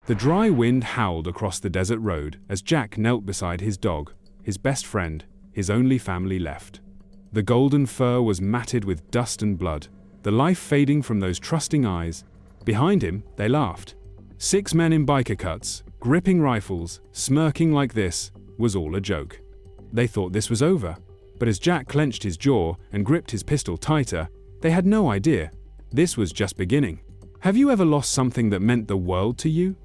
The dry wind howled across the desert road as Jack knelt beside his dog, his best friend, his only family left. The golden fur was matted with dust and blood, the life fading from those trusting eyes. Behind him, they laughed. 6 men in biker cuts, gripping rifles, smirking like this, was all a joke. They thought this was over, but as Jack clenched his jaw and gripped his pistol tighter, they had no idea. This was just beginning. Have you ever lost something that meant the world to you?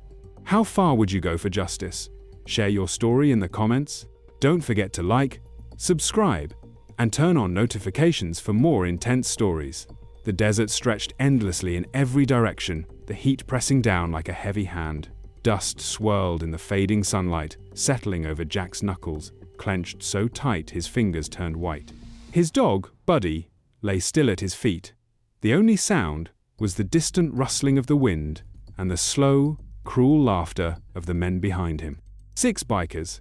How far would you go for justice? Share your story in the comments. Don't forget to like, subscribe, and turn on notifications for more intense stories. The desert stretched endlessly in every direction, the heat pressing down like a heavy hand. Dust swirled in the fading sunlight, settling over Jack's knuckles, clenched so tight his fingers turned white. His dog, Buddy, lay still at his feet. The only sound was the distant rustling of the wind and the slow, cruel laughter of the men behind him. 6 bikers.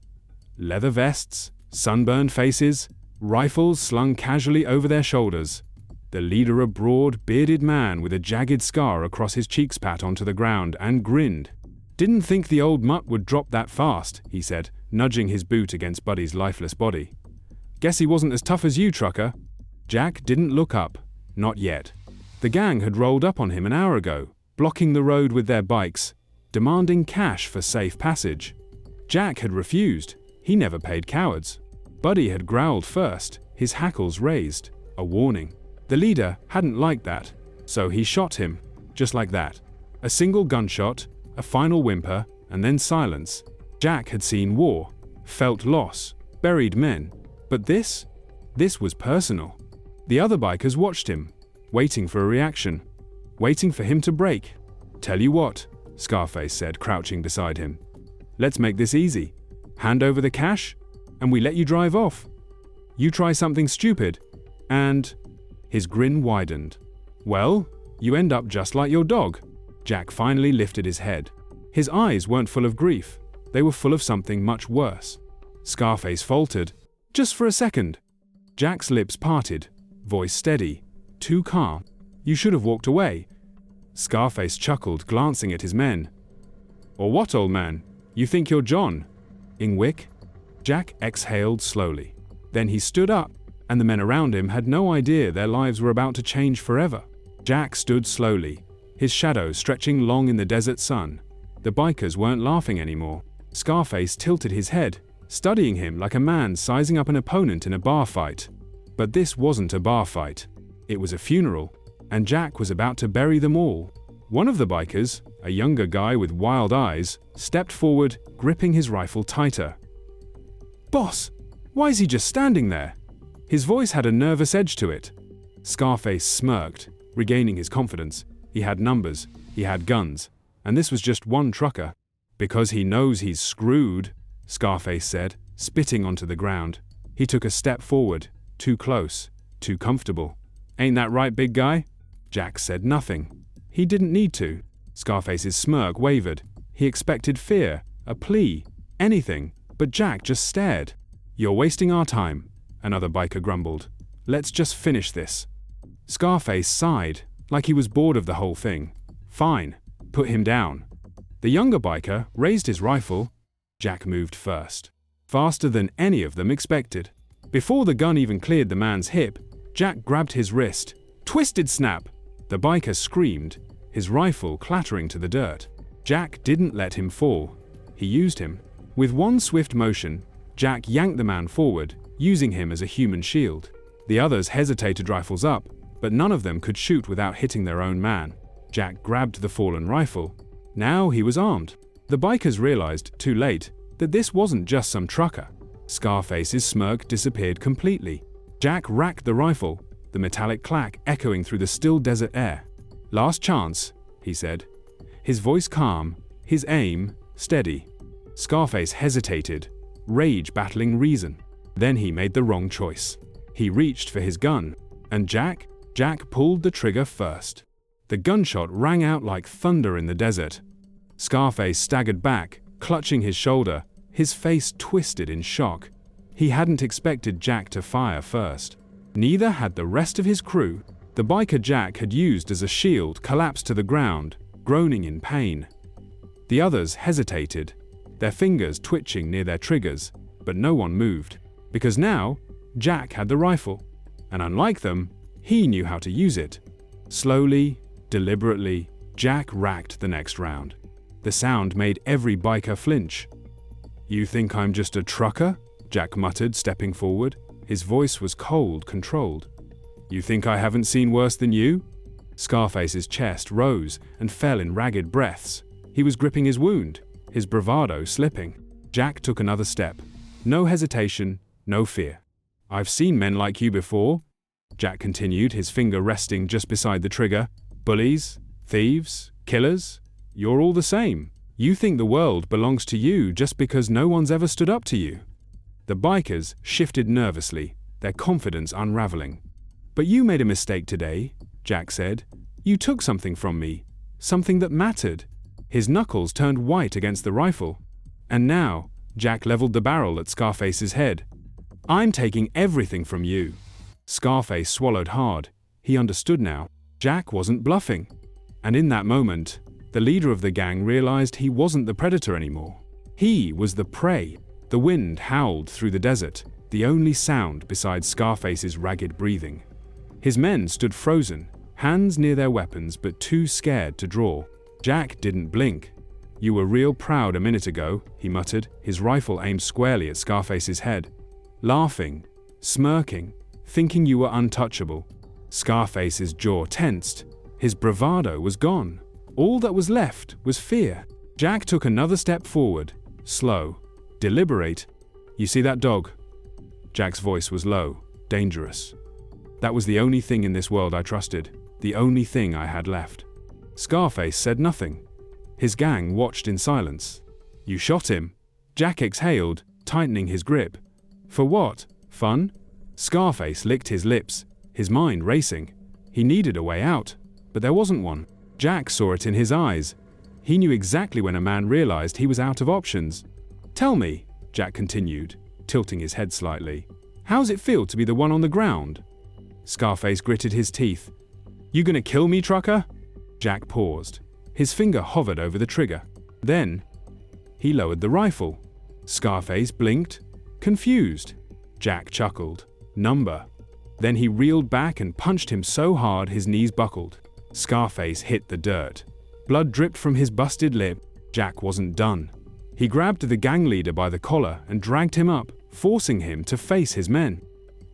Leather vests, sunburned faces, rifles slung casually over their shoulders. The leader, a broad, bearded man with a jagged scar across his cheek, spat onto the ground and grinned. "Didn't think the old mutt would drop that fast," he said, nudging his boot against Buddy's lifeless body. "Guess he wasn't as tough as you, trucker." Jack didn't look up. Not yet. The gang had rolled up on him an hour ago, blocking the road with their bikes, demanding cash for safe passage. Jack had refused. He never paid cowards. Buddy had growled first, his hackles raised, a warning. The leader hadn't liked that, so he shot him, just like that. A single gunshot, a final whimper, and then silence. Jack had seen war, felt loss, buried men. But this was personal. The other bikers watched him, waiting for a reaction, waiting for him to break. "Tell you what," Scarface said, crouching beside him. "Let's make this easy. Hand over the cash, and we let you drive off. You try something stupid, and..." His grin widened. "Well, you end up just like your dog." Jack finally lifted his head. His eyes weren't full of grief. They were full of something much worse. Scarface faltered. "Just for a second." Jack's lips parted, voice steady, too calm. "You should have walked away." Scarface chuckled, glancing at his men. "Or what, old man? You think you're John Ingwick?" Jack exhaled slowly. Then he stood up, and the men around him had no idea their lives were about to change forever. Jack stood slowly, his shadow stretching long in the desert sun. The bikers weren't laughing anymore. Scarface tilted his head, studying him like a man sizing up an opponent in a bar fight. But this wasn't a bar fight. It was a funeral, and Jack was about to bury them all. One of the bikers, a younger guy with wild eyes, stepped forward, gripping his rifle tighter. "Boss, why is he just standing there?" His voice had a nervous edge to it. Scarface smirked, regaining his confidence. He had numbers, he had guns, and this was just one trucker. "Because he knows he's screwed," Scarface said, spitting onto the ground. He took a step forward, too close, too comfortable. "Ain't that right, big guy?" Jack said nothing. He didn't need to. Scarface's smirk wavered. He expected fear, a plea, anything, but Jack just stared. "You're wasting our time," another biker grumbled. "Let's just finish this." Scarface sighed, like he was bored of the whole thing. "Fine, put him down." The younger biker raised his rifle. Jack moved first, faster than any of them expected. Before the gun even cleared the man's hip, Jack grabbed his wrist. Twisted snap! The biker screamed, his rifle clattering to the dirt. Jack didn't let him fall. He used him. With one swift motion, Jack yanked the man forward, using him as a human shield. The others hesitated, rifles up, but none of them could shoot without hitting their own man. Jack grabbed the fallen rifle. Now he was armed. The bikers realized, too late, that this wasn't just some trucker. Scarface's smirk disappeared completely. Jack racked the rifle, the metallic clack echoing through the still desert air. "Last chance," he said. His voice calm, his aim steady. Scarface hesitated, rage battling reason. Then he made the wrong choice. He reached for his gun, and Jack pulled the trigger first. The gunshot rang out like thunder in the desert. Scarface staggered back, clutching his shoulder, his face twisted in shock. He hadn't expected Jack to fire first. Neither had the rest of his crew. The biker Jack had used as a shield collapsed to the ground, groaning in pain. The others hesitated, their fingers twitching near their triggers, but no one moved. Because now, Jack had the rifle, and unlike them, he knew how to use it. Slowly, deliberately, Jack racked the next round. The sound made every biker flinch. "You think I'm just a trucker?" Jack muttered, stepping forward. His voice was cold, controlled. "You think I haven't seen worse than you?" Scarface's chest rose and fell in ragged breaths. He was gripping his wound, his bravado slipping. Jack took another step. No hesitation, no fear. "I've seen men like you before," Jack continued, his finger resting just beside the trigger. "Bullies, thieves, killers, you're all the same. You think the world belongs to you just because no one's ever stood up to you." The bikers shifted nervously, their confidence unraveling. "But you made a mistake today," Jack said. "You took something from me, something that mattered." His knuckles turned white against the rifle. And now, Jack leveled the barrel at Scarface's head. "I'm taking everything from you." Scarface swallowed hard. He understood now. Jack wasn't bluffing. And in that moment, the leader of the gang realized he wasn't the predator anymore. He was the prey. The wind howled through the desert, the only sound besides Scarface's ragged breathing. His men stood frozen, hands near their weapons but too scared to draw. Jack didn't blink. "You were real proud a minute ago," he muttered, his rifle aimed squarely at Scarface's head. "Laughing, smirking, thinking you were untouchable." Scarface's jaw tensed. His bravado was gone. All that was left was fear. Jack took another step forward, slow, deliberate. "You see that dog?" Jack's voice was low, dangerous. "That was the only thing in this world I trusted, the only thing I had left." Scarface said nothing. His gang watched in silence. "You shot him?" Jack exhaled, tightening his grip. "For what? Fun?" Scarface licked his lips, his mind racing. He needed a way out, but there wasn't one. Jack saw it in his eyes. He knew exactly when a man realized he was out of options. "Tell me," Jack continued, tilting his head slightly, "how's it feel to be the one on the ground?" Scarface gritted his teeth. "You gonna kill me, trucker?" Jack paused. His finger hovered over the trigger. Then, he lowered the rifle. Scarface blinked, confused. Jack chuckled. "Number." Then he reeled back and punched him so hard his knees buckled. Scarface hit the dirt. Blood dripped from his busted lip. Jack wasn't done. He grabbed the gang leader by the collar and dragged him up, forcing him to face his men.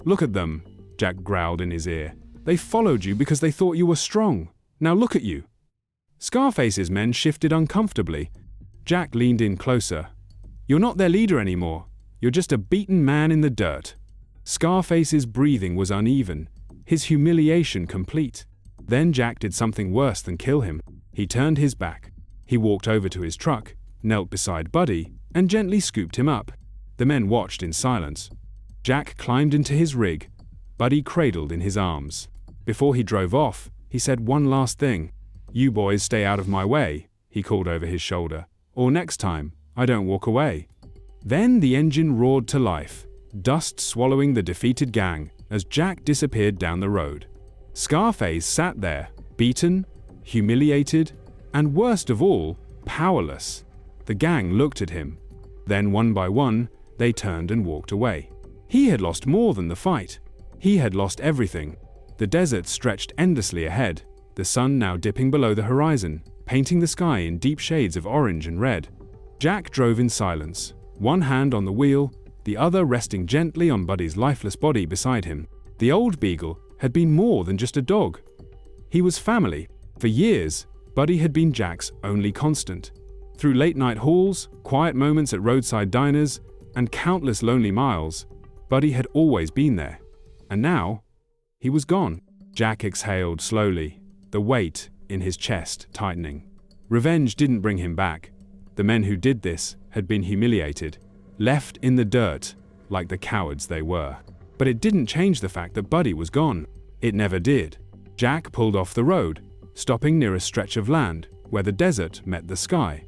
"Look at them," Jack growled in his ear. "They followed you because they thought you were strong. Now look at you." Scarface's men shifted uncomfortably. Jack leaned in closer. "You're not their leader anymore. You're just a beaten man in the dirt." Scarface's breathing was uneven, his humiliation complete. Then Jack did something worse than kill him. He turned his back. He walked over to his truck, knelt beside Buddy, and gently scooped him up. The men watched in silence. Jack climbed into his rig, Buddy cradled in his arms. Before he drove off, he said one last thing. "You boys stay out of my way," he called over his shoulder, "or next time, I don't walk away." Then the engine roared to life, dust swallowing the defeated gang as Jack disappeared down the road. Scarface sat there, beaten, humiliated, and worst of all, powerless. The gang looked at him. Then one by one, they turned and walked away. He had lost more than the fight. He had lost everything. The desert stretched endlessly ahead, the sun now dipping below the horizon, painting the sky in deep shades of orange and red. Jack drove in silence, one hand on the wheel, the other resting gently on Buddy's lifeless body beside him. The old beagle had been more than just a dog. He was family. For years, Buddy had been Jack's only constant. Through late-night hauls, quiet moments at roadside diners, and countless lonely miles, Buddy had always been there. And now, he was gone. Jack exhaled slowly, the weight in his chest tightening. Revenge didn't bring him back. The men who did this had been humiliated, left in the dirt like the cowards they were. But it didn't change the fact that Buddy was gone. It never did. Jack pulled off the road, stopping near a stretch of land where the desert met the sky.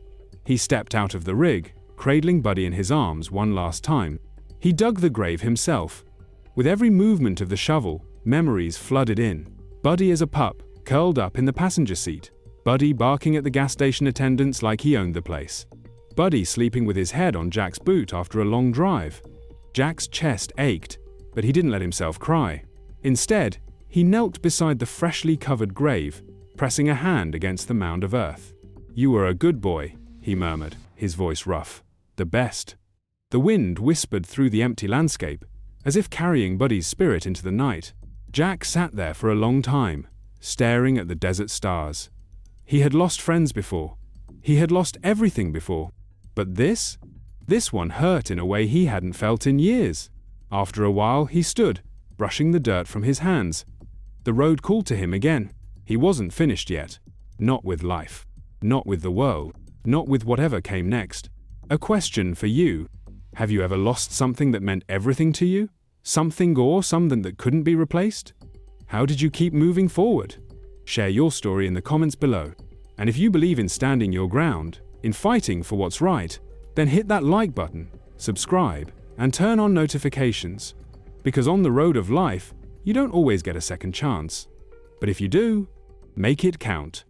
He stepped out of the rig, cradling Buddy in his arms one last time. He dug the grave himself. With every movement of the shovel, memories flooded in. Buddy as a pup, curled up in the passenger seat. Buddy barking at the gas station attendants like he owned the place. Buddy sleeping with his head on Jack's boot after a long drive. Jack's chest ached, but he didn't let himself cry. Instead, he knelt beside the freshly covered grave, pressing a hand against the mound of earth. "You were a good boy," he murmured, his voice rough. "The best." The wind whispered through the empty landscape, as if carrying Buddy's spirit into the night. Jack sat there for a long time, staring at the desert stars. He had lost friends before. He had lost everything before. But this one hurt in a way he hadn't felt in years. After a while, he stood, brushing the dirt from his hands. The road called to him again. He wasn't finished yet. Not with life. Not with the world. Not with whatever came next. A question for you. Have you ever lost something that meant everything to you? Something or something that couldn't be replaced? How did you keep moving forward? Share your story in the comments below. And if you believe in standing your ground, in fighting for what's right, then hit that like button, subscribe, and turn on notifications. Because on the road of life, you don't always get a second chance. But if you do, make it count.